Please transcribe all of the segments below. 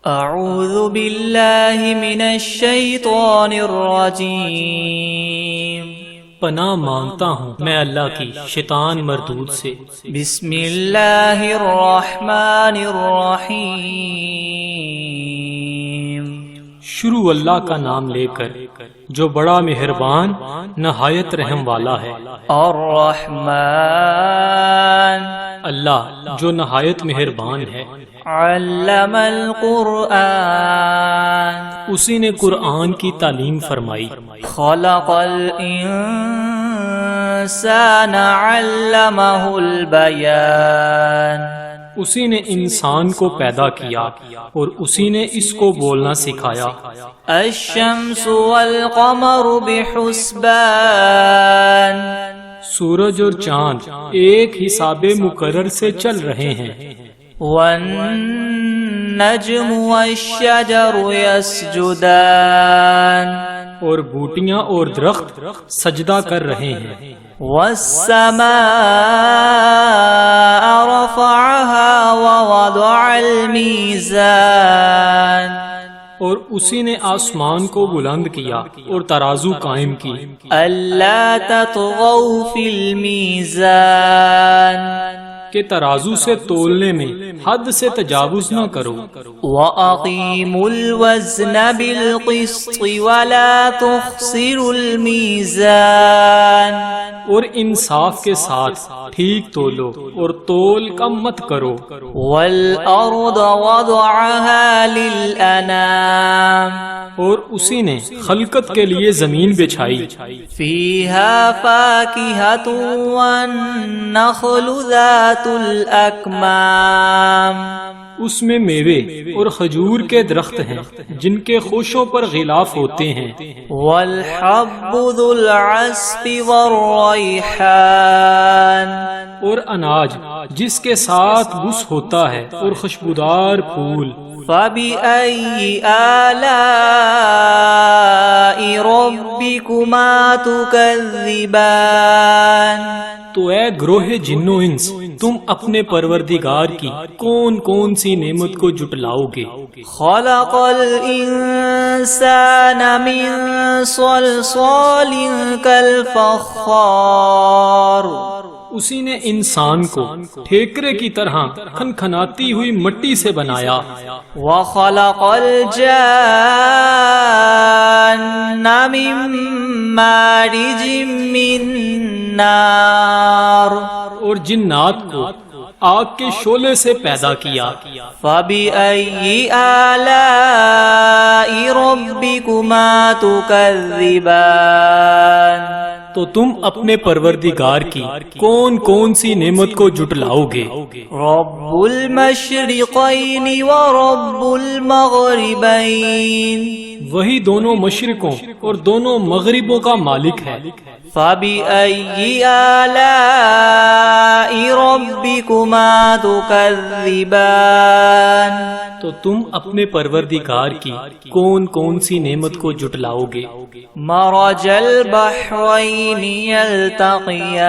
اعوذ باللہ من الشیطان الرجیم، پناہ مانگتا ہوں میں اللہ کی شیطان مردود سے۔ بسم اللہ الرحمن الرحیم، شروع اللہ کا نام لے کر جو بڑا مہربان نہایت رحم والا ہے۔ الرحمن، اللہ جو نہایت مہربان ہے۔ علم القرآن، اسی نے قرآن کی تعلیم فرمائی۔ خلق الانسان علمہ البیان، اسی نے انسان کو پیدا کیا اور اسی نے اس کو بولنا سکھایا۔ الشمس والقمر بحسبان، سورج اور چاند ایک حساب مقرر سے چل رہے ہیں۔ والنجم والشجر يسجدان، اور بوٹیاں اور درخت سجدہ کر رہے ہیں۔ والسماء رفعها ووضع الميزان، اور اسی نے آسمان کو بلند کیا اور ترازو قائم کی۔ ألا تطغوا في الميزان، کہ ترازو سے تولنے میں حد سے تجاوز نہ کرو۔ وَأَقِيمُوا الْوَزْنَ بِالْقِسْطِ وَلَا تُخْسِرُوا الْمِيزَانَ، اور انصاف کے ساتھ ٹھیک تولو اور تول کم مت کرو۔ وَالْأَرْضَ وَضَعَهَا لِلْأَنَامِ، اور اسی نے خلقت کے لیے زمین بچھائی۔ فِيهَا فَاكِهَةٌ وَالنَّخْلُ ذَاتُ الْأَكْمَامِ، اس میں میوے اور کھجور کے درخت ہیں جن کے خوشوں پر غلاف ہوتے ہیں۔ وَالْحَبُّ ذُو الْعَصْفِ وَالرَّيْحَانِ، اور اناج جس کے ساتھ بس ہوتا ہے اور خوشبودار پھول۔ فَبِأَيِّ آلَاءِ رَبِّكُمَا تُكَذِّبَانِ، تو اے گروہ جن و انس، تم اپنے پروردگار کی کون کون سی نعمت کو جٹلاؤ گے؟ خَلَقَ الْإِنسَانَ مِنْ صَلْصَالٍ كَالْفَخَّارِ، اسی نے انسان کو ٹھیکرے کی طرح کھنکھناتی ہوئی مٹی سے بنایا۔ وَخَلَقَ الْجَانَّ مِن مَّارِجٍ مِّن نَّارٍ، اور جنات کو آگ کے شعلے سے پیدا کیا۔ فَبِأَيِّ آلَاءِ رَبِّكُمَا تُكَذِّبَانِ، تو تم اپنے پروردگار کی کون کون سی نعمت کو جٹلاؤ گے؟ رَبُّ الْمَشْرِقَيْنِ وَرَبُّ الْمَغْرِبَيْنِ، وہی دونوں مشرقوں اور دونوں مغربوں کا مالک ہے۔ فَبِأَيِّ آلَاءِ رَبِّكُمَا تُكَذِّبَانِ، تو تم اپنے پروردگار کی کون کون سی نعمت کو جٹلاؤ گے؟ مَرَجَ الْبَحْرَيْنِ يَلْتَقِيَانِ،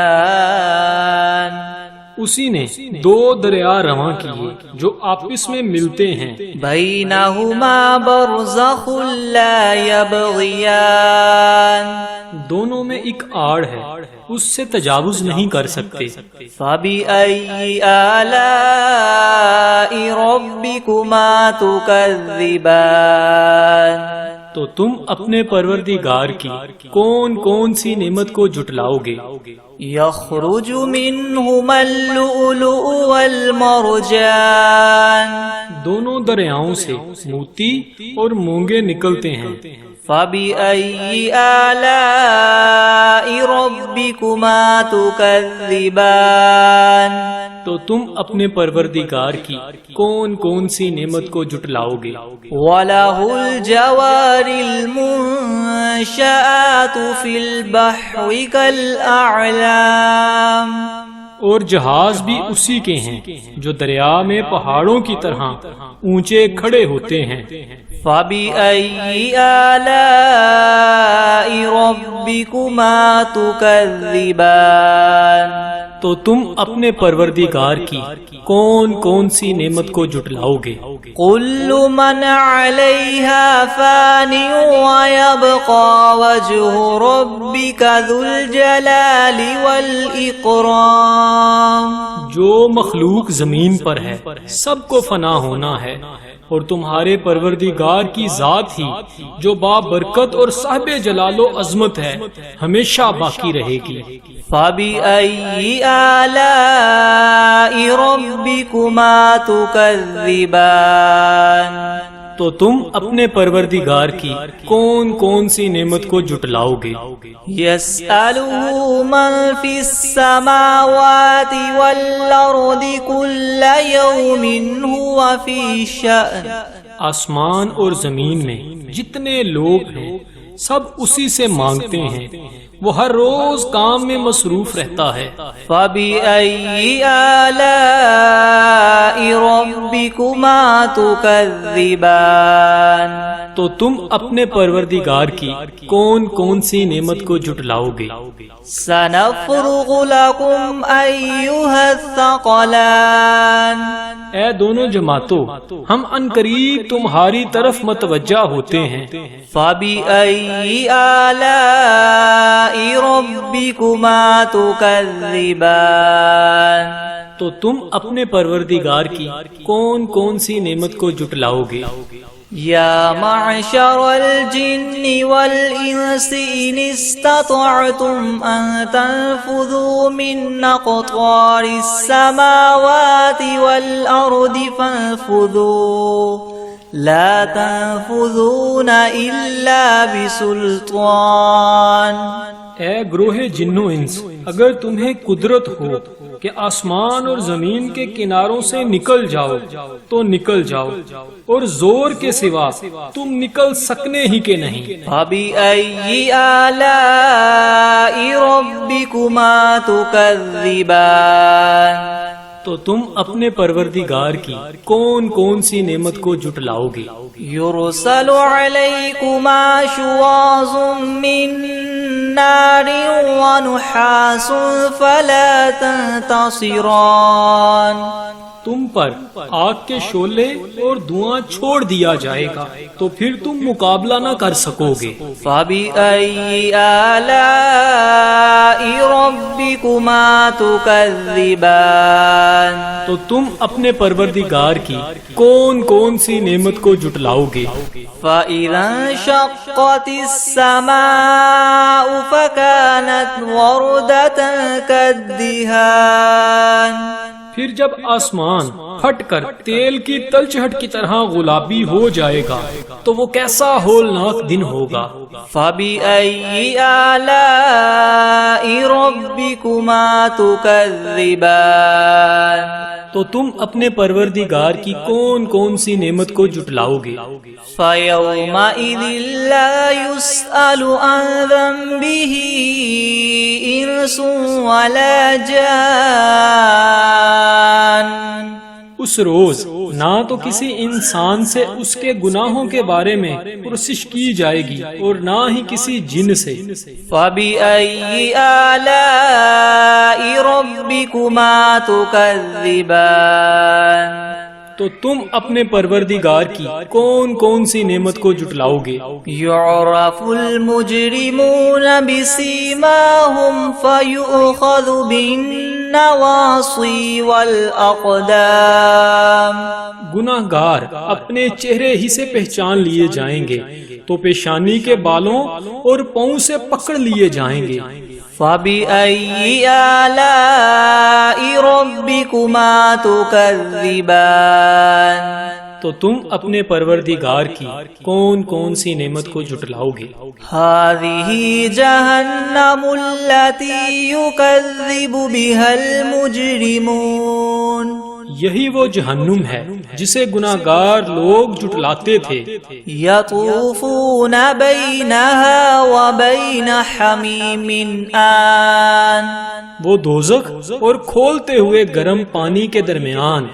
اسی نے دو دریا رواں کیے جو آپس میں ملتے ہیں۔ بَيْنَهُمَا بَرْزَخٌ لَا يَبْغِيَانِ، دونوں میں ایک آڑ ہے، اس سے تجاوز نہیں کر سکتے۔ فَبِأَيِّ آلَاءِ رَبِّكُمَا تُكَذِّبَانِ، تو تم اپنے پروردگار کی کون کون سی نعمت کو جٹلاؤ گے؟ يَخْرُجُ مِنْهُمَا اللُّؤْلُؤُ وَالْمَرْجَانُ، دونوں دریاؤں سے موتی اور مونگے نکلتے ہیں۔ فَبِأَيِّ آلَاءِ رَبِّكُمَا تُكَذِّبَانِ، تو تم اپنے پروردگار کی کون کون سی نعمت کو جٹلاؤ گے؟ وَلَهُ الْجَوَارِ الْمُنشَآتُ فِي الْبَحْرِ كَالْأَعْلَامِ، اور جہاز بھی اسی کے ہیں جو دریا میں پہاڑوں کی طرح اونچے کھڑے ہوتے ہیں۔ فَبِأَيِّ آلَاءِ رَبِّكُمَا تُكَذِّبَانِ، تو تم اپنے پروردگار کی کون کون سی نعمت کو جٹلاؤ گے؟ كل من عليها فان ويبقى وجه ربك ذو الجلال والإكرام. جو مخلوق زمین پر ہے سب کو فنا ہونا ہے، اور تمہارے پروردگار کی ذات ہی جو بابرکت اور صاحب جلال و عظمت ہے ہمیشہ باقی رہے گی. فَبِأَيِّ آلَاءِ رَبِّكُمَا تُكَذِّبَانِ. تو تم اپنے پروردگار کی کون کون سی نعمت کو جٹلاؤ گے؟ يَسْأَلُهُ مَن فِي السَّمَاوَاتِ وَالْأَرْضِ كُلَّ يَوْمٍ هُوَ فِي شَأْنٍ. آسمان اور زمین میں جتنے لوگ ہیں سب اسی سے مانگتے ہیں، وہ ہر روز کام میں مصروف رہتا ہے. فَبِأَيِّ آلَاءِ رَبِّكُمَا تُكَذِّبَانِ. تو تم اپنے پروردگار کی کون کون سی نعمت کو جٹلاؤ گے؟ سَنَفْرُغُ لَكُمْ أَيُّهَا الثَّقَلَانِ. اے دونوں جماعتوں، ہم عنقریب تمہاری طرف متوجہ ہوتے ہیں. فَبِأَيِّ آلَاءِ رَبِّكُمَا تُكَذِّبَانِ. تو تم اپنے پروردگار کی کون کون سی نعمت کو جٹلاؤ گے؟ یا معشر الجن والانس ان استطعتم ان تنفذوا من اقطار السماوات والارض فانفذوا لا تنفذون الا بسلطان. اے گروہ جنو انس، اگر تمہیں قدرت ہو کہ آسمان اور زمین کے کناروں سے نکل جاؤ تو نکل جاؤ، اور زور کے سوا تم نکل سکنے ہی کے نہیں. فَبِأَيِّ آلَاءِ رَبِّكُمَا تُكَذِّبَانِ. تو تم اپنے پروردگار کی کون کون سی نعمت کو جٹلاؤ گے؟ يُرْسَلُ عَلَيْكُمَا شُوَاظٌ مِّن نَّارٍ وَنُحَاسٌ فَلَا تَنتَصِرَانِ. تم پر آگ کے شعلے اور دھواں چھوڑ دیا جائے گا تو پھر تم مقابلہ نہ کر سکو گے. فَبِأَيِّ آلَاءِ رَبِّكُمَا تُكَذِّبَانِ. تو تم اپنے پروردگار کی کون کون سی نعمت کو جٹلاؤ گے؟ فَإِذَا انشَقَّتِ السَّمَاءُ فَكَانَتْ وَرْدَةً كَالدِّهَانِ. پھر جب آسمان پھٹ کر تیل کی تلچھٹ کی طرح گلابی ہو جائے گا تو وہ کیسا ہولناک دن ہوگا. فَبِأَيِّ آلَاءِ رَبِّكُمَا تُكَذِّبَانِ. تو تم اپنے پروردگار کی کون کون سی نعمت کو جٹلاؤ گے؟ فَيَوْمَئِذٍ لَا يُسْأَلُ عَنْ ذَنبِهِ إِنسٌ وَلَا جَانٌ. اس روز نہ تو کسی انسان سے اس کے گناہوں کے بارے میں پرسش کی جائے گی اور نہ ہی کسی جن سے. فَبِأَيِّ آلَاءِ رَبِّكُمَا تُكَذِّبَانِ. تو تم اپنے پروردگار کی کون کون سی نعمت کو جٹلاؤ گے؟ يُعْرَفُ الْمُجْرِمُونَ بِسِيمَاهُمْ فَيُؤْخَذُ بِالنَّوَاصِي وَالْأَقْدَامِ. گناہگار اپنے چہرے ہی سے پہچان لیے جائیں گے تو پیشانی کے بالوں اور پاؤں سے پکڑ لیے جائیں گے. فَبِأَيِّ آلَاءِ رَبِّكُمَا تُكَذِّبَانِ. تو تم اپنے پروردگار کی کون کون سی نعمت کو جٹلاؤ گے؟ هَذِهِ جَهَنَّمُ الَّتِي يُكَذِّبُ بِهَا الْمُجْرِمُونَ. یہی وہ جہنم ہے جسے گناہگار لوگ جٹلاتے تھے. يَطُوفُونَ بَيْنَهَا وَبَيْنَ حَمِيمٍ آن. وہ دوزخ اور کھولتے ہوئے گرم پانی کے درمیان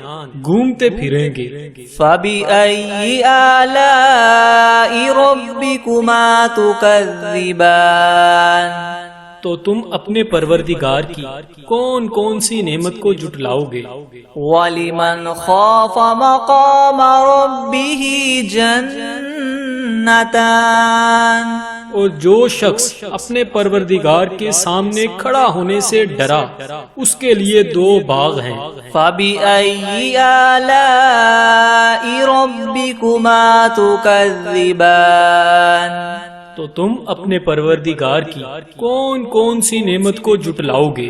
گھومتے پھریں گے. فَبِأَيِّ آلَاءِ رَبِّكُمَا تُكَذِّبَانِ. تو تم اپنے پروردگار کی کون کون سی نعمت کو جھٹلاؤ گے؟ وَلِمَنْ خَافَ مَقَامَ رَبِّهِ جَنَّتَانِ، اور جو شخص اپنے پروردگار کے سامنے کھڑا ہونے سے ڈرا اس کے لیے دو باغ ہیں۔ فَبِأَيِّ آلَاءِ رَبِّكُمَا تُكَذِّبَانِ، تو تم اپنے پروردگار کی کون کون سی نعمت کو جھٹلاؤ گے؟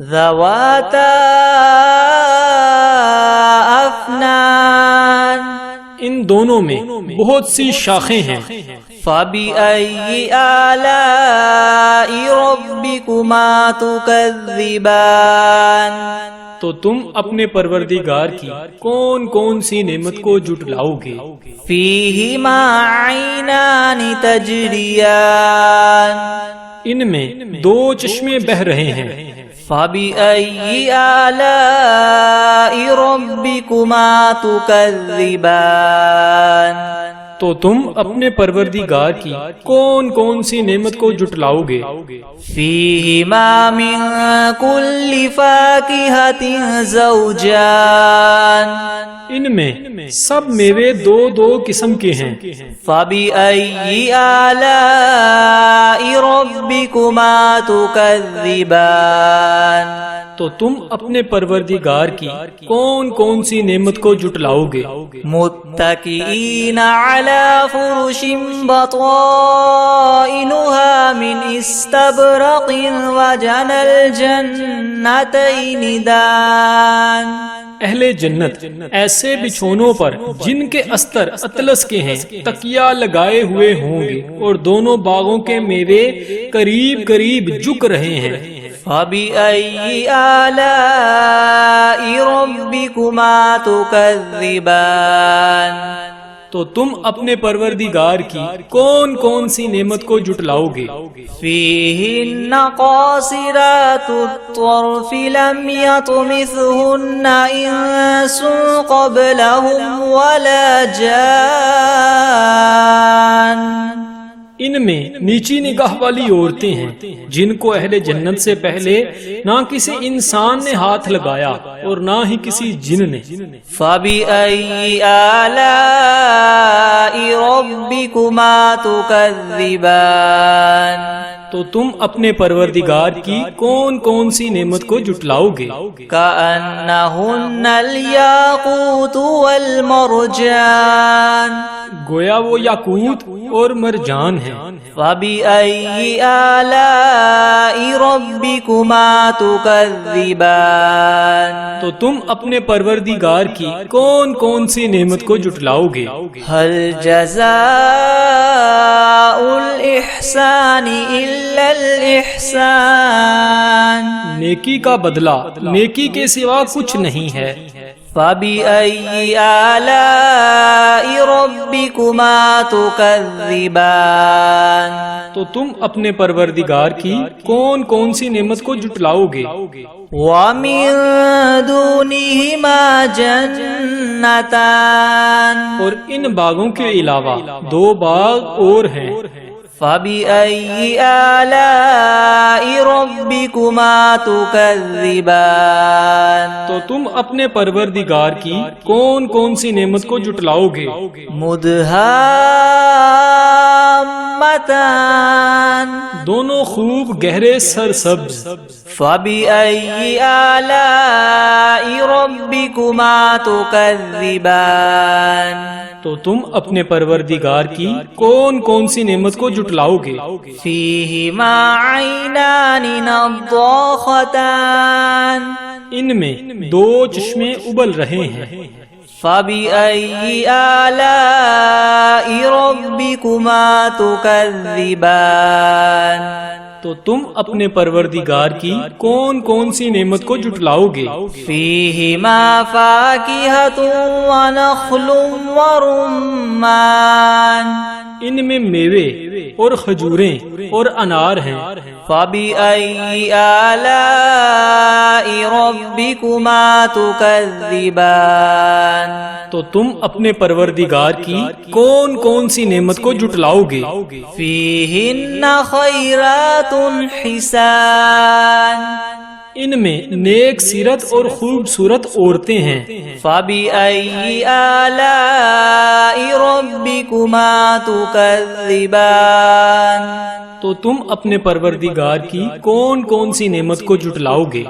ذَوَاتَا أَفْنَانٍ، ان دونوں میں بہت سی شاخیں ہیں۔ فَبِأَيِّ آلَاءِ رَبِّكُمَا تُكَذِّبَانِ، تو تم اپنے پروردگار کی کون کون سی نعمت کو جھٹلاؤ گے؟ فِيهِمَا عَيْنَانِ تَجْرِيَانِ، ان میں دو چشمے بہہ رہے ہیں۔ فَبِأَيِّ آلَاءِ رَبِّكُمَا تُكَذِّبَانِ، تو تم اپنے پروردگار کی کون کون سی نعمت کو جھٹلاؤ گے؟ فِيهِمَا مِن كُلِّ فَاكِهَةٍ زَوْجَانِ، ان میں سب میوے دو دو قسم کے ہیں۔ فَبِأَيِّ آلَاءِ رَبِّكُمَا تُكَذِّبَانِ، تو تم اپنے پروردگار کی کون کون سی نعمت کو جھٹلاؤ گے؟ متكئين على فرش بطائنها من استبرق وجنى الجنتين دان، اہل جنت ایسے بچھونوں پر جن کے استر اطلس کے ہیں تکیہ لگائے ہوئے ہوں گے اور دونوں باغوں کے میوے قریب قریب جھک رہے ہیں۔ فَبِأَيِّ آلَاءِ رَبِّكُمَا تُكَذِّبَانِ، تو تم اپنے پروردگار کی کون کون سی نعمت کو جھٹلاؤ گے؟ فِيهِنَّ قَاصِرَاتُ الطَّرْفِ لَمْ يَطْمِثْهُنَّ إِنسٌ قَبْلَهُمْ وَلَا جَانٌّ، ان میں نیچی نگاہ والی عورتیں ہیں جن کو اہل جنت سے پہلے نہ کسی انسان نے ہاتھ لگایا اور نہ ہی کسی جن نے۔ فَبِأَيِّ آلَاءِ رَبِّكُمَا تُكَذِّبَانِ، تو تم اپنے پروردگار کی کون کون سی نعمت کو جھٹلاؤ گے؟ كَأَنَّهُنَّ الْيَاقُوتُ وَالْمَرْجَانُ، گویا وہ یاقوت اور مرجان ہیں۔ فَبِأَيِّ آلَاءِ رَبِّكُمَا تُكَذِّبَانِ، تو تم اپنے پروردگار کی کون کون سی نعمت کو جھٹلاؤ گے؟ هَلْ جَزَاءُ الْإِحْسَانِ إِلَّا الْإِحْسَانُ، نیکی کا بدلہ نیکی کے سوا کچھ نہیں ہے۔ فَبِأَيِّ آلَاءِ رَبِّكُمَا تُكَذِّبَانِ، تو تم اپنے پروردگار کی کون کون سی نعمت کو جھٹلاؤ گے؟ وَمِن دُونِهِمَا جَنَّتَانِ، اور ان باغوں کے علاوہ دو باغ اور ہیں۔ فَبِأَيِّ آلَاءِ رَبِّكُمَا تُكَذِّبَانِ، تو تم اپنے پروردگار کی کون کون سی نعمت کو جھٹلاؤ گے؟ مُدْهَامَّتَانِ، دونوں خوب گہرے سرسبز۔ فَبِأَيِّ آلَاءِ رَبِّكُمَا تُكَذِّبَانِ، تو تم اپنے پروردگار کی کون کون سی نعمت کو جھٹلاؤ گے؟ فِيهِمَا عَيْنَانِ نَضَّاخَتَانِ، ان میں دو چشمے ابل رہے ہیں۔ فَبِأَيِّ آلَاءِ رَبِّكُمَا تُكَذِّبَانِ، تو تم اپنے پروردگار کی کون کون سی نعمت کو جھٹلاؤ گے؟ فِيهِمَا فَاكِهَةٌ وَنَخْلٌ وَرُمَّانٌ، ان میں میوے اور کھجوریں اور انار ہیں۔ فَبِأَيِّ آلَاءِ رَبِّكُمَا تُكَذِّبَانِ تو تم اپنے پروردگار کی کون کون سی نعمت کو جھٹلاؤ گے؟ فِيهِنَّ خَيْرَاتٌ حِسَانٌ ان میں نیک سیرت اور خوبصورت عورتیں ہیں۔ فَبِأَيِّ آلَاءِ رَبِّكُمَا تُكَذِّبَانِ تو تم اپنے پروردگار کی کون کون سی نعمت کو جھٹلاؤ گے؟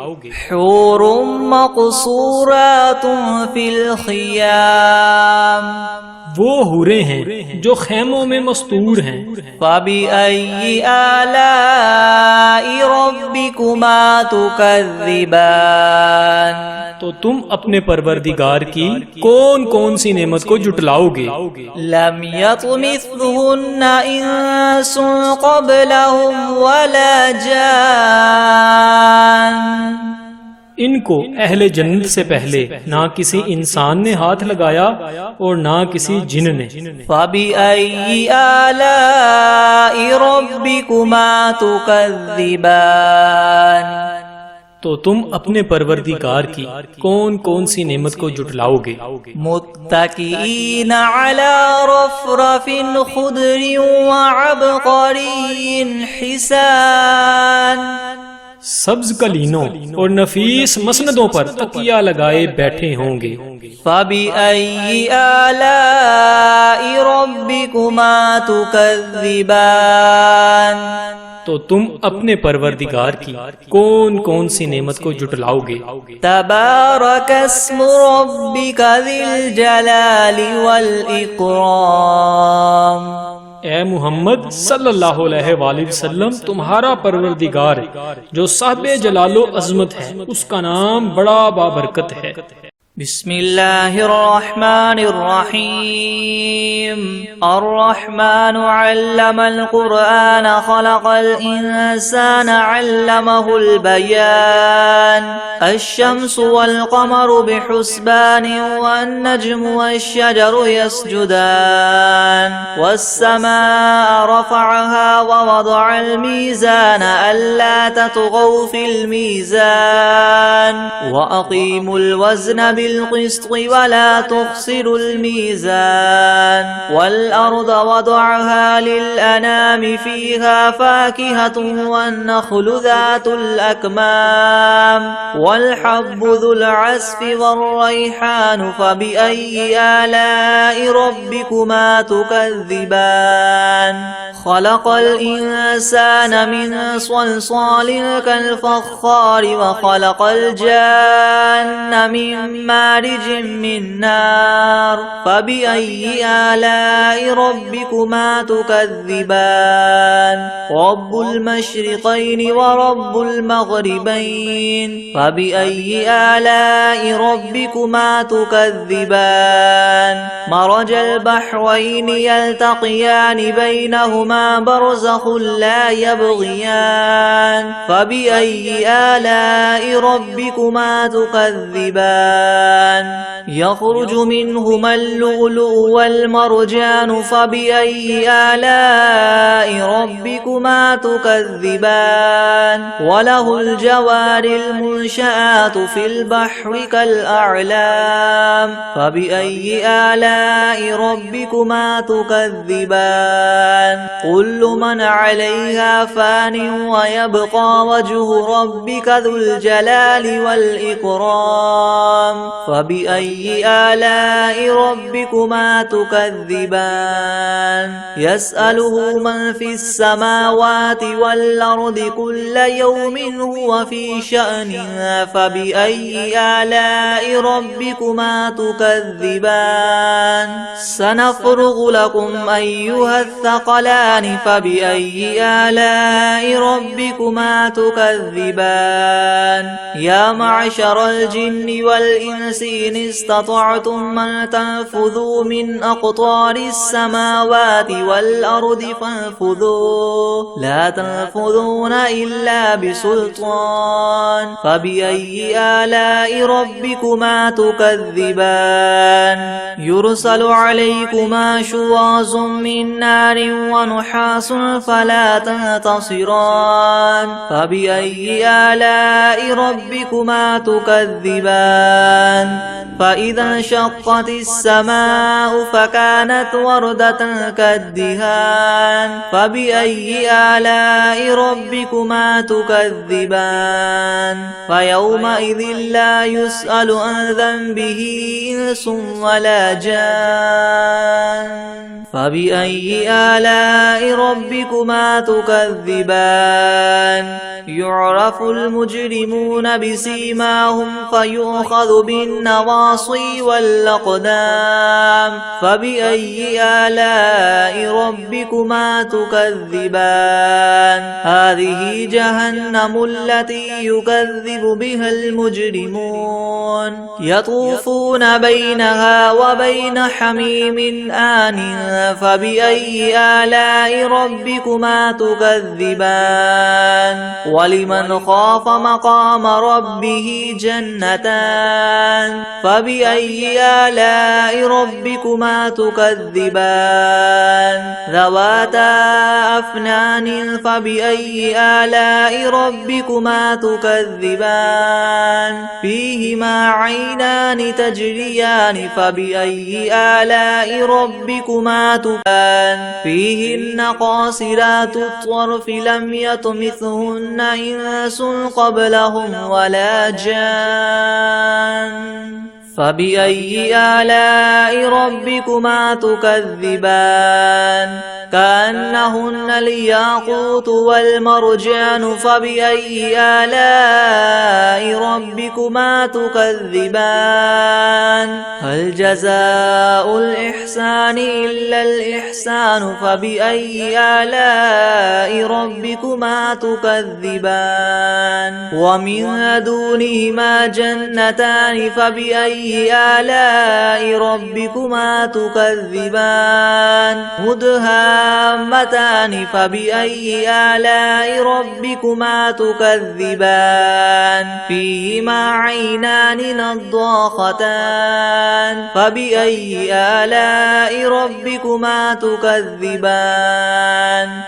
حور مقصورات فی الخیام وہ حوریں ہیں جو خیموں میں مستور ہیں۔ فَبِأَيِّ آلَاءِ رَبِّكُمَا تُكَذِّبَانِ تو تم اپنے پروردگار کی کون کون سی نعمت کو جھٹلاؤ گے؟ لم يطمثهن انس قبلهم ولا جان ان کو اہل جنت سے پہلے نہ کسی انسان نے ہاتھ لگایا اور نہ کسی جن نے۔ فَبِأَيِّ آلَاءِ رَبِّكُمَا تُكَذِّبَانِ تو تم اپنے پروردگار کی کون کون سی نعمت کو جھٹلاؤ گے؟ متکئین علی رفرف خضر وعبقری حسان سبز کلینوں اور نفیس مسندوں پر تکیہ لگائے بیٹھے ہوں گے۔ فَبِأَيِّ آلَاءِ رَبِّكُمَا تُكَذِّبَانِ تو تم اپنے پروردگار کی کون کون سی نعمت کو جھٹلاؤ گے؟ تبارک اسم ربک ذی الجلال والاکرام اے محمد صلی اللہ علیہ وآلہ وسلم تمہارا پروردگار جو صاحب جلال و عظمت ہے اس کا نام بڑا بابرکت ہے۔ بسم اللہ الرحمن الرحیم الرحمن علم القرآن خلق الانسان علمه البیان الشمس والقمر بحسبان والنجم والشجر يسجدان والسماء رفعها ووضع الميزان ألا تطغوا في الميزان وأقيموا الوزن بالقسط ولا تخسروا الميزان والأرض وضعها للأنام فيها فاكهة والنخل ذات الأكمام والحب ذو العصف والريحان فبأي آلاء ربكما تكذبان خلق الإنسان من صلصال كالفخار وخلق الجان من مارج من نار فبأي آلاء ربكما تكذبان رب المشرقين ورب المغربين فبأي آلاء ربكما تكذبان مرج البحرين يلتقيان بينهما برزخ لا يبغيان فبأي آلاء ربكما تكذبان يخرج منهما اللؤلؤ والمرجان فبأي آلاء ربكما تكذبان وله الجوار المنشآت في البحر كالأعلام فبأي آلاء ربكما تكذبان كل من عليها فان ويبقى وجه ربك ذو الجلال والإكرام فبأي آلاء ربكما تكذبان يسأله من في السماوات والأرض كل يوم هو في شأن فبأي آلاء ربكما تكذبان سنفرغ لكم أيها الثقلان فبأي آلاء ربكما تكذبان يا معشر الجن والإنس والإنس إن استطعتم أن تنفذوا من أقطار السماوات والأرض فانفذوا لا تنفذون إلا بسلطان فبأي آلاء ربكما تكذبان يرسل عليكما شواظ من نار ونحاس فلا تنتصران فبأي آلاء ربكما تكذبان فإذا انشقت السماء فكانت وردة كالدهان فبأي آلاء ربكما تكذبان فيومئذ لا يسأل عن ذنبه إنس ولا جان فبأي آلاء ربكما تكذبان يعرف المجرمون بسيماهم فيؤخذ بالنواصي والأقدام فبأي آلاء ربكما تكذبان هذه جهنم التي يكذب بها المجرمون يطوفون بينها وبين حميم آن فبأي آلاء ربكما تكذبان ولمن خاف مقام ربه جنتان فبأي آلاء ربكما تكذبان ذواتا أفنان فبأي آلاء ربكما تكذبان فيهما عينان تجريان فبأي آلاء ربكما تكذبان فيهن قاصرات الطرف لم يطمثهن إنس قبلهم ولا جان فبأي آلاء ربكما تكذبان كأنهن الياقوت والمرجان فبأي آلاء ربكما تكذبان هل جزاء الإحسان إلا الإحسان فبأي آلاء ربكما تكذبان ومن دونهما جنتان فبأي آلاء ربكما تكذبان مدهامتان فبأي آلاء ربكما تكذبان فيهما عينان نضاختان فبأي آلاء ربكما تكذبان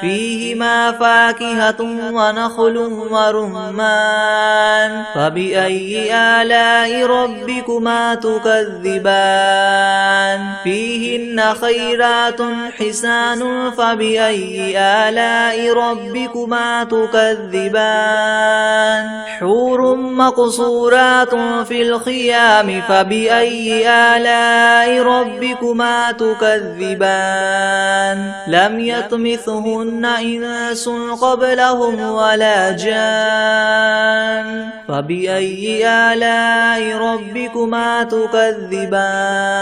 فيهما فاكهة ونخل ورمان فبأي آلاء ربكما تكذبان فيهن خيرات حسان فبأي آلاء ربكما تكذبان حور مقصورات في الخيام فبأي آلاء ربكما تكذبان لم يطمثهن إنس قبلهم ولا جان فبأي آلاء ربكما تكذبان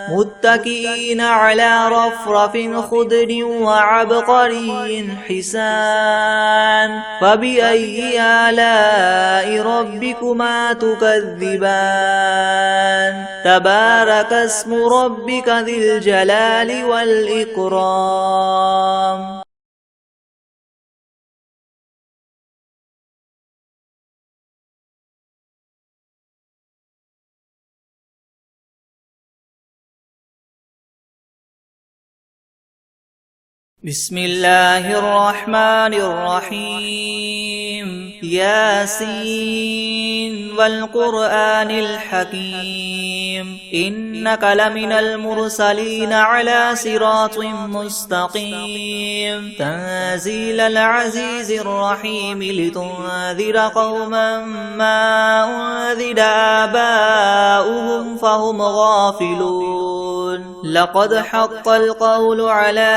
متكئين على رفرف خضر وعبقري حسان فبأي آلاء ربكما تكذبان تبارك اسم ربك ذي الجلال والإكرام بسم الله الرحمن الرحيم ياسين والقرآن الحكيم إنك لمن المرسلين على صراط مستقيم تنزيل العزيز الرحيم لتنذر قوما ما أنذر آباؤهم فهم غافلون لقد حق القول على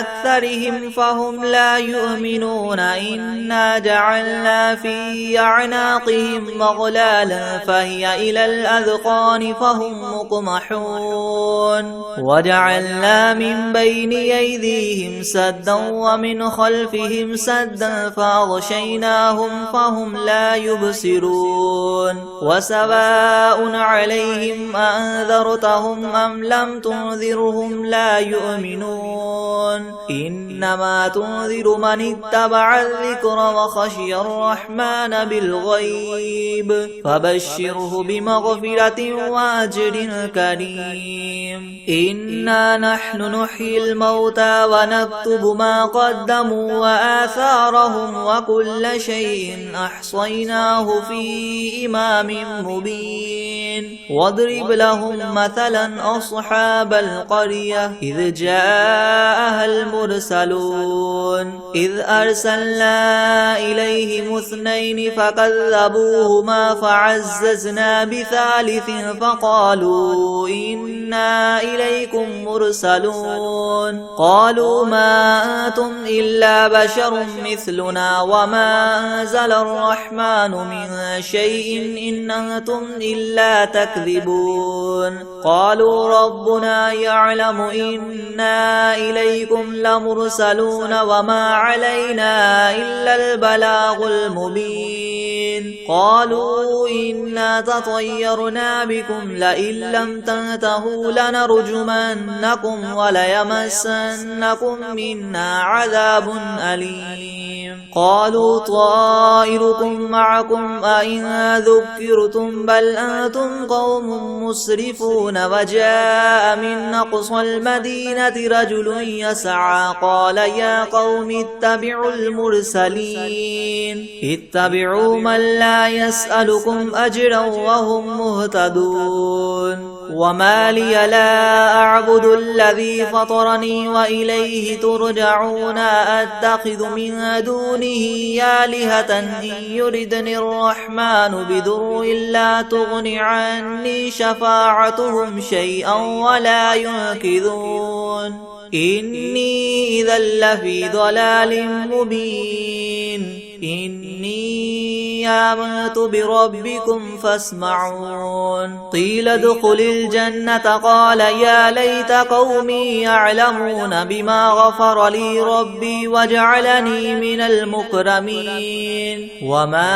أكثر أكثرهم فهم لا يؤمنون إنا جعلنا في أعناقهم أغلالا فهي إلى الأذقان فهم مقمحون وجعلنا من بين أيديهم سدا ومن خلفهم سدا فأغشيناهم فهم لا يبصرون وسواء عليهم أنذرتهم أم لم تنذرهم لا يؤمنون إنما تنذر من اتبع الذكر وخشي الرحمن بالغيب فبشره بمغفرة وأجر كريم إنا نحن نحيي الموتى ونكتب ما قدموا وآثارهم وكل شيء أحصيناه في إمام مبين واضرب لهم مثلا أصحاب القرية إذ جاءها المرسلون إذ أرسلنا إليهم اثنين فكذبوهما فعززنا بثالث فقالوا إنا إليكم مرسلون قالوا ما أنتم إلا بشر مثلنا وما أنزل الرحمن من شيء إن أنتم إلا تكذبون قالوا ربنا يعلم إنا إليكم لمرسلون وما علينا إلا البلاغ المبين قالوا إنا تطيرنا بكم لئن لم تنتهوا لنرجمنكم وليمسنكم منا عذاب أليم قالوا طائركم معكم أئن ذكرتم بل أنتم قوم مسرفون وجاء من أقصى المدينة رجل يسعى قال يا قوم اتبعوا المرسلين اتبعوا من لا يسألكم أجرا وهم مهتدون وما لي لا أعبد الذي فطرني وإليه ترجعون أتخذ من دونه آلهة إن يردني الرحمن بضر لا تغن عني شفاعتهم شيئا ولا ينقذون إني إذا لفي ضلال مبين إني آمنت بربكم فاسمعون قيل ادخل الجنة قال يا ليت قومي يعلمون بما غفر لي ربي وجعلني من المكرمين وما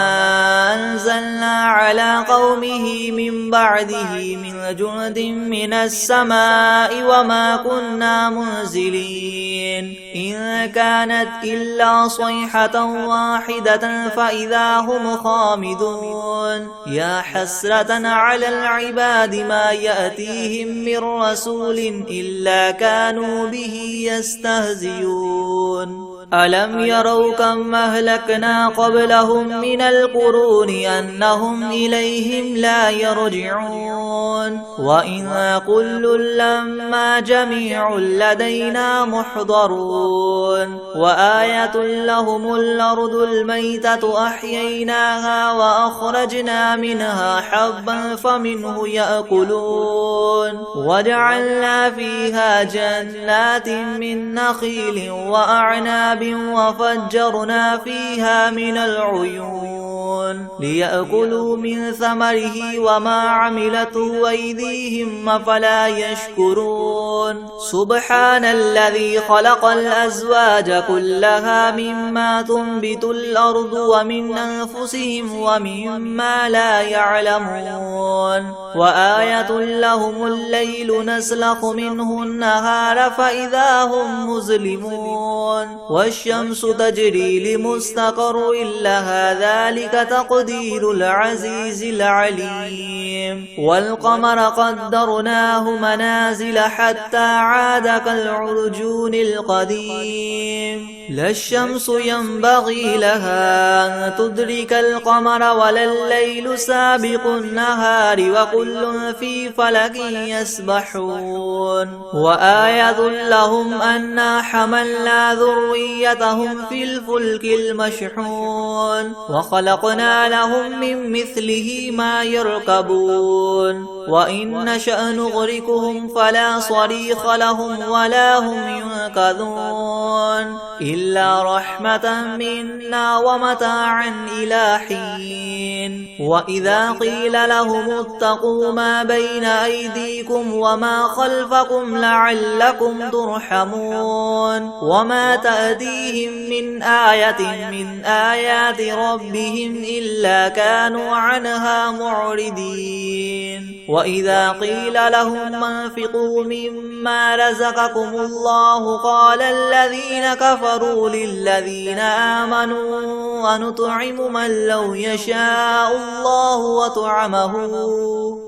أنزلنا على قومه من بعده من جند من السماء وما كنا منزلين إن كانت إلا صيحة واحدة فإذا هم خامدون يا حسرة على العباد ما يأتيهم من رسول إلا كانوا به يستهزئون ألم يروا كم أهلكنا قبلهم من القرون أنهم إليهم لا يرجعون وإن كل لما جميع لدينا محضرون وآية لهم الأرض الميتة أحييناها وأخرجنا منها حبا فمنه يأكلون وجعلنا فيها جنات من نخيل وأعناب وفجرنا فيها من العيون ليأكلوا من ثمره وما عملته أيديهم أفلا يشكرون سبحان الذي خلق الأزواج كلها مما تنبت الأرض ومن أنفسهم ومما لا يعلمون وآية لهم الليل نسلخ منه النهار فإذا هم مظلمون والشمس تجري لمستقر لها ذلك تقدير العزيز العليم والقمر قدرناه منازل حتى عاد كالعرجون القديم لا الشمس ينبغي لها أن تدرك القمر ولا الليل سابق النهار وكل في فلك يسبحون وآية لهم أنا حملنا ذريتهم في الفلك المشحون وخلقنا لهم من مثله ما يركبون وإن نشأ نغرقهم فلا صريخ لهم ولا هم ينقذون إلا رحمة منا ومتاعا إلى حين وإذا قيل لهم اتقوا ما بين أيديكم وما خلفكم لعلكم ترحمون وما تأتيهم من آية من آيات ربهم إلا كانوا عنها معرضين وإذا قيل لهم انفقوا مما رزقكم الله قال الذين كفروا للذين آمنوا ونطعم من لو يشاء الله وطعمه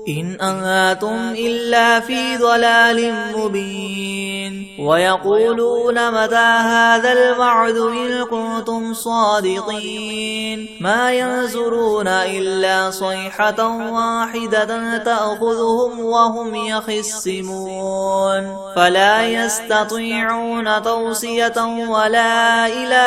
إن أنتم إلا في ضلال مبين ويقولون متى هذا الوعد إن كنتم صادقين ما ينظرون إلا صيحة واحدة تأخذهم وهم يخصمون فلا يستطيعون توصية ولا إلى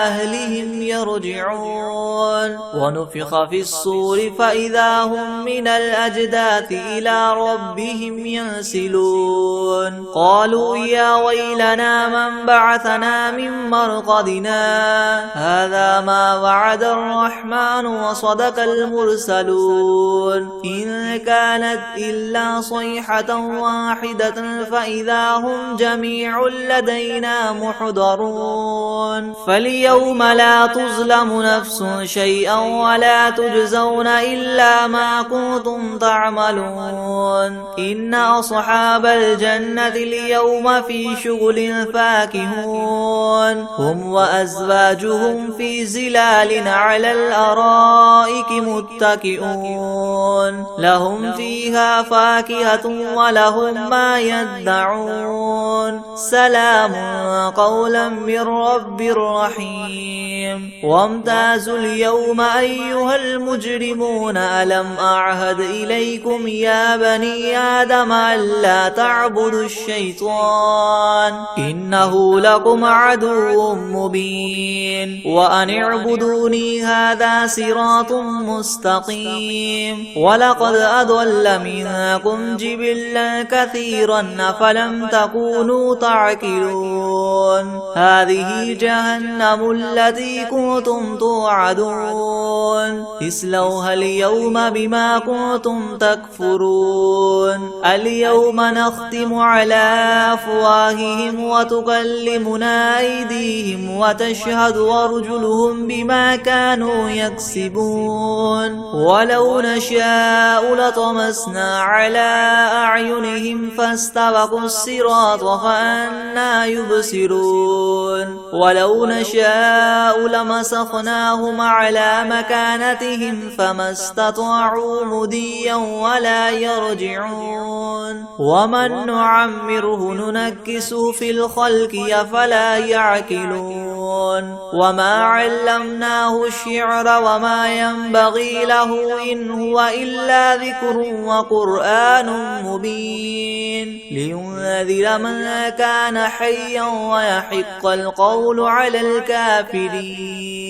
أهلهم يرجعون ونفخ في الصور فإذا هم من الأجداث إلى ربهم ينسلون قالوا يا ويلنا من بعثنا من مرقدنا هذا ما وعد الرحمن وصدق المرسلون إن كانت إلا صيحة واحدة فإذا هم جميع لدينا محضرون فاليوم لا تظلم نفس شيئا ولا تجزون إلا ما كنتم تعملون إن أصحاب الجنة اليوم في شغل فاكهون هم وأزواجهم في زلال على الأرائك متكئون لهم فيها فاكهة ولهم ما يدعون سلام قولا من رب رحيم وامتازوا اليوم أيها المجرمون ألم أعهد إليكم يا بني آدم ألا تعبدوا الشيطان إنه لكم عدو مبين وأن اعبدوني هذا صراط مستقيم ولقد أضل منكم جبلا كثيرا فلم تكونوا تعقلون هذه جهنم التي كنتم توعدون اصلوها اليوم بما كنتم تكفرون اليوم نختم على أفواههم وتكلمنا أيديهم وتشهد أرجلهم بما كانوا يكسبون ولو نشاء لطمسنا على أعينهم فاستبقوا الصراط فأنى يبصرون ولو نشاء لمسخناهم على مكانتهم فما استطاعوا مضيا ولا يرجعون ومن نعمره ننكسه في الخلق أفلا يعقلون وما علمناه الشعر وما ينبغي له إن هو إلا ذكر وقرآن مبين لينذر من كان حيا ويحق القول على الكافرين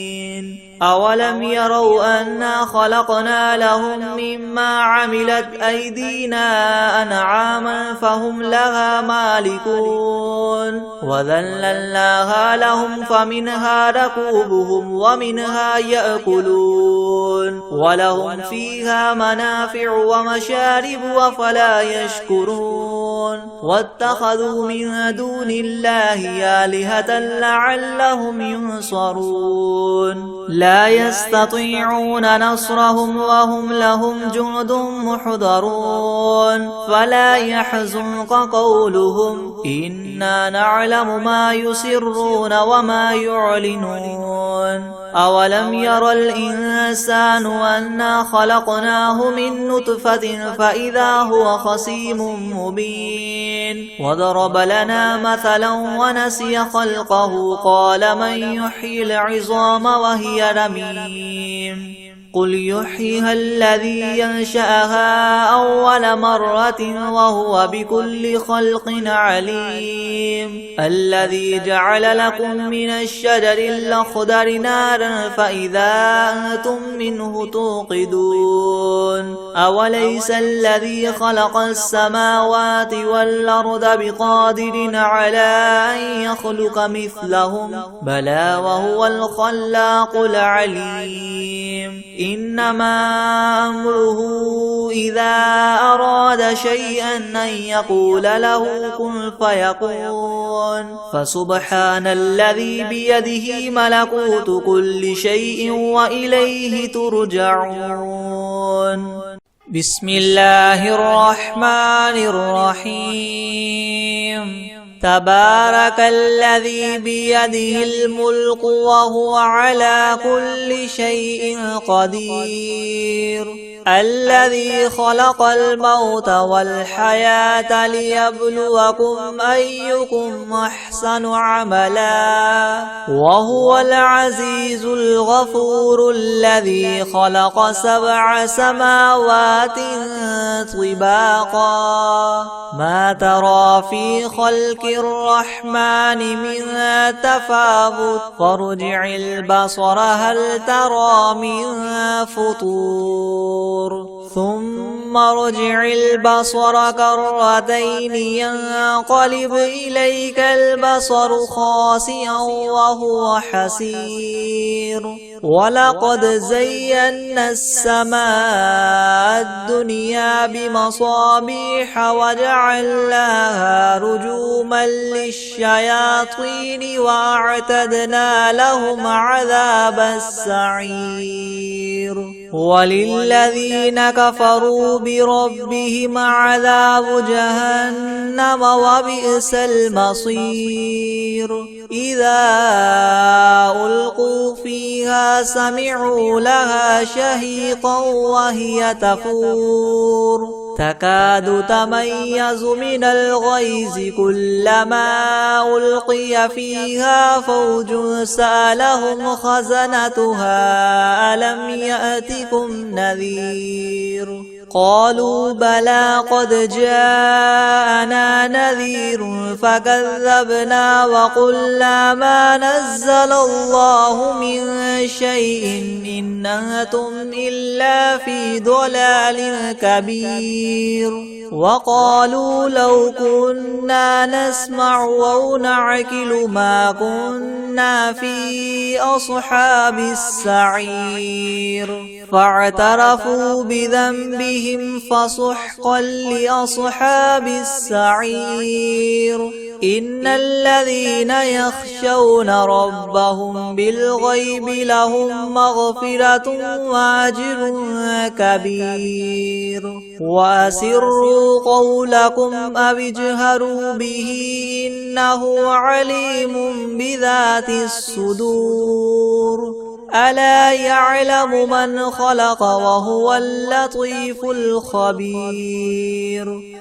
أولم يروا أنا خلقنا لهم مما عملت أيدينا أنعاما فهم لها مالكون وذللناها لهم فمنها ركوبهم ومنها يأكلون ولهم فيها منافع ومشارب وفلا يشكرون واتخذوا من دون الله آلهة لعلهم ينصرون لا يستطيعون نصرهم وهم لهم جند محضرون فلا يحزنك قولهم إنا نعلم ما يسرون وما يعلنون أولم ير الإنسان أنا خلقناه من نطفة فإذا هو خصيم مبين وضرب لنا مثلا ونسي خلقه قال من يحيي العظام وهي رميم قل يحييها الذي ينشأها أول مرة وهو بكل خلق عليم الذي جعل لكم من الشجر الأخضر نارا فإذا أنتم منه توقدون أوليس الذي خلق السماوات والأرض بقادر على أن يخلق مثلهم بلى وهو الخلاق العليم إنما أمره إذا أراد شيئا أن يقول له كن فيكون فسبحان الذي بيده ملكوت كل شيء وإليه ترجعون بسم الله الرحمن الرحيم تبارك الذي بيده الملك وهو على كل شيء قدير الذي خلق الموت والحياة ليبلوكم أيكم أحسن عملا وهو العزيز الغفور الذي خلق 7 سماوات طباقا ما ترى في خلق الرحمن من تفاوت فارجع البصر هل ترى من فطور ثم ارجع البصر كرتين ينقلب إليك البصر خاسئا وهو حسير ولقد زينا السماء الدنيا بمصابيح وجعلناها رجوما للشياطين وأعتدنا لهم عذاب السعير وللذين كفروا بربهم عذاب جهنم وبئس المصير إذا ألقوا فيها سمعوا لها شهيقا وهي تفور تكاد تميز من الغيظ كلما ألقي فيها فوج سألهم خزنتها ألم يأتكم نذير قالوا بلى قد جاءنا نذير فكذبنا وقلنا ما نزل الله من شيء إن أنتم إلا في ضلال كبير وقالوا لو كنا نسمع أو نعقل ما كنا في أصحاب السعير فاعترفوا بذنبهم فسحقا لأصحاب السعير إن الذين يخشون ربهم بالغيب لهم مغفرة وأجر كبير وأسروا قولكم أو اجهروا به إنه عليم بذات الصدور ألا يعلم من خلق وهو اللطيف الخبير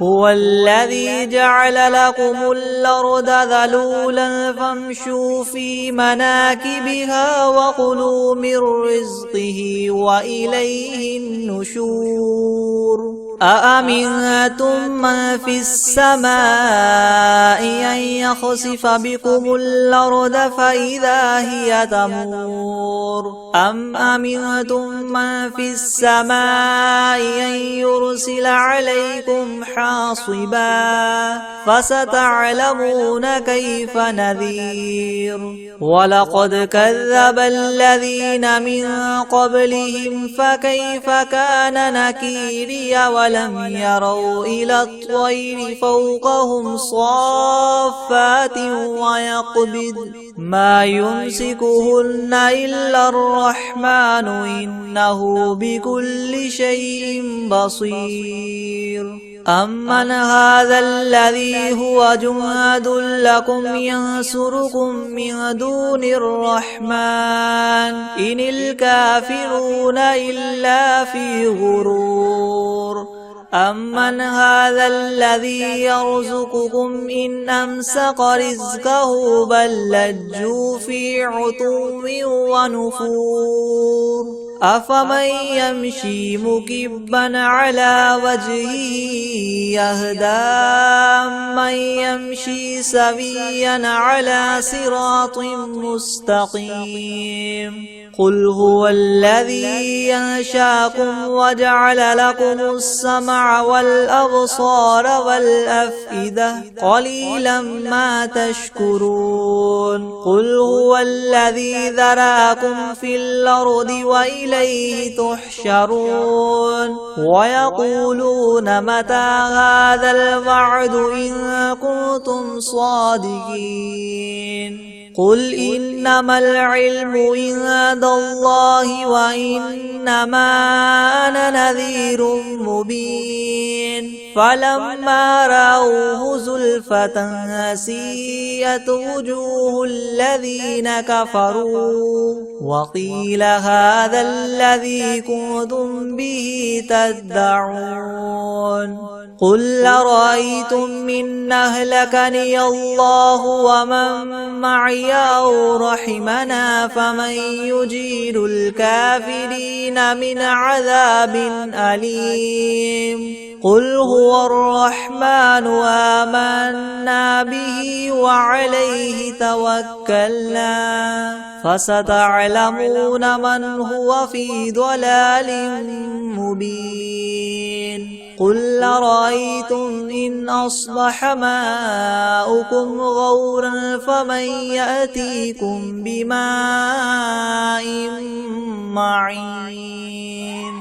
هو الذي جعل لكم الأرض ذلولا فامشوا في مناكبها وكلوا من رزقه وإليه النشور أأمنتم من في السماء أن يخسف بكم الأرض فإذا هي تمور أم أمنتم من في السماء أن يرسل عليكم حاصبا فستعلمون كيف نذير ولقد كذب الذين من قبلهم فكيف كان نكيري ولم يروا إلى الطير فوقهم صافات ويقبض ما يمسكهن إلا الرحمن إنه بكل شيء بصير أمن هذا الذي هو جند لكم ينصركم من دون الرحمن إن الكافرون إلا في غرور أمن هذا الذي يرزقكم إن أمسك رزقه بل لجوا في عتو ونفور أفمن يمشي مكبا على وجهه يهدى من يمشي سويا على صراط مستقيم قل هو الذي ينشاكم وجعل لكم السمع والأبصار والأفئدة قليلا ما تشكرون قل هو الذي ذراكم في الأرض وإليه تحشرون ويقولون متى هذا الوعد إن كنتم صادقين قل إنما العلم عند الله وإنما أنا نذير مبين فلما رأوه زلفة سيئت وجوه الذين كفروا وقيل هذا الذي كنتم به تدعون قل أرأيتم إن أهلكني الله ومن معي أو رحمنا فمن يجير الكافرين من عذاب أليم قل هو الرحمن آمنا به وعليه توكلنا فستعلمون من هو في ضلال مبين قل أرأيتم إن أصبح ماؤكم غورا فمن يأتيكم بماء معين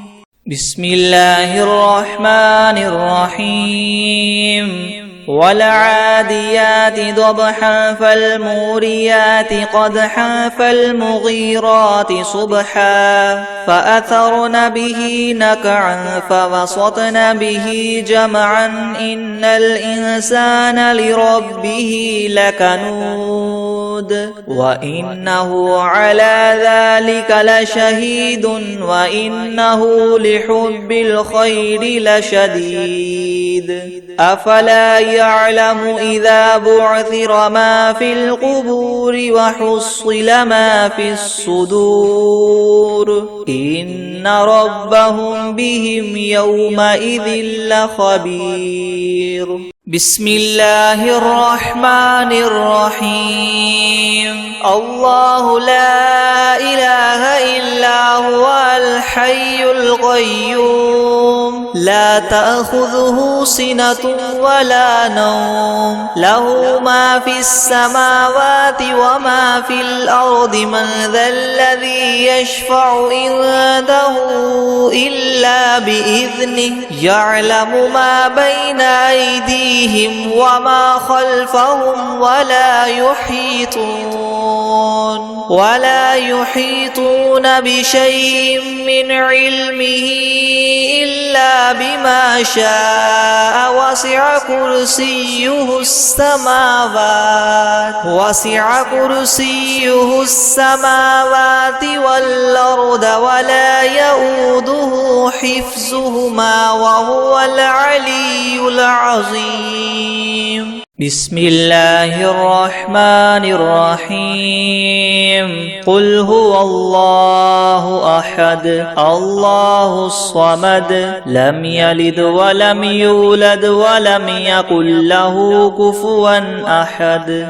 بسم الله الرحمن الرحيم والعاديات ضبحا فالموريات قدحا فالمغيرات صبحا فأثرن به نقعا فوسطن به جمعا إن الإنسان لربه لكنود وإنه على ذلك لشهيد وإنه لحب الخير لشديد أفلا يعلم إذا بعثر ما في القبور وحصل ما في الصدور إن ربهم بهم يومئذ لخبير بسم الله الرحمن الرحيم الله لا إله إلا هو الحي القيوم لا تأخذه سنة ولا نوم له ما في السماوات وما في الأرض من ذا الذي يشفع عنده إلا بإذنه يعلم ما بين أيديهم وما خلفهم ولا يحيطون بشيء من علمه إلا بما شاء وسع كرسيه السماوات والأرض ولا يؤوده حفظهما وهو العلي العظيم بسم الله الرحمن الرحيم قل هو الله أحد الله الصمد لم يلد ولم يولد ولم يكن له كفوا أحد